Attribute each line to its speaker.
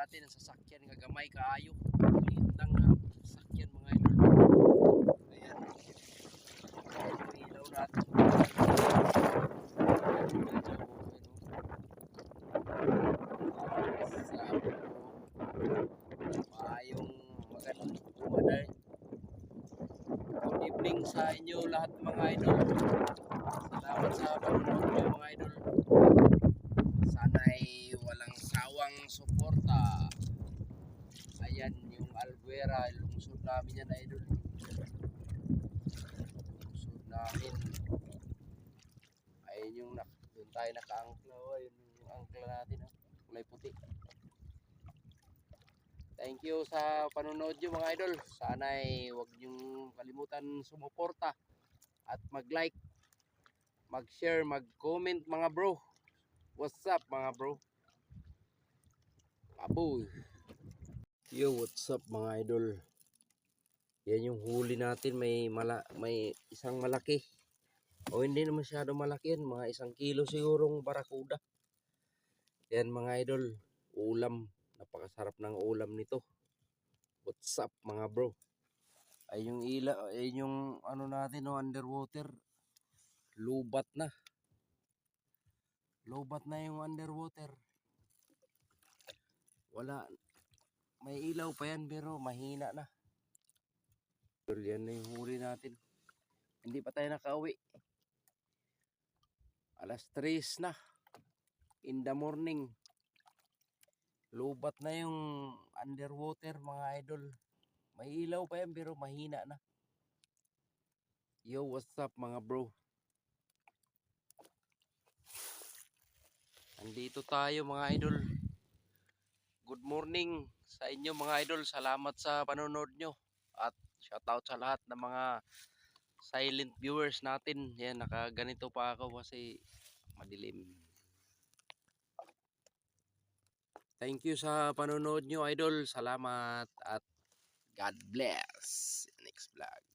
Speaker 1: natin ang sasakyan nga gamay kaayo. Maliit lang nga sasakyan mga idol. Ayan. Yung ilaw natin. Maayong magandang good evening sa inyo lahat mga idol. Salamat sa panonood nyo mga idol. Sana'y walang sawang suporta. Ayan yung Albuera, lungsod namin yan idol. Lungsod namin. Ayun yung doon tayo naka-angkla. Ayun yung angkla natin, kulay puti. Thank you sa panonood nyo mga idol. Sana'y huwag nyong kalimutan sumuporta at mag-like, mag-share, mag-comment mga bro. What's up mga bro? Aboy. Yo, what's up mga idol? Yan yung huli natin, may isang malaki. O hindi na masyado malaki yan, mga 1 kilo sigurong barakuda. Yan mga idol, ulam. Napakasarap ng ulam nito. What's up mga bro? Ay yung ay yung ano natin no, underwater. Lubat na. Lubat na yung underwater. Wala. May ilaw pa yan pero mahina na. Yan na yung huli natin. Hindi pa tayo nakauwi. Alas 3 na. In the morning. Lubat na yung underwater mga idol. May ilaw pa yan pero mahina na. Yo, what's up mga bro? Andito tayo mga idol. Good morning sa inyo mga idol. Salamat sa panonood nyo. At shoutout sa lahat ng mga silent viewers natin. Yan, nakaganito pa ako kasi madilim. Thank you sa panonood nyo idol. Salamat at God bless. Next vlog.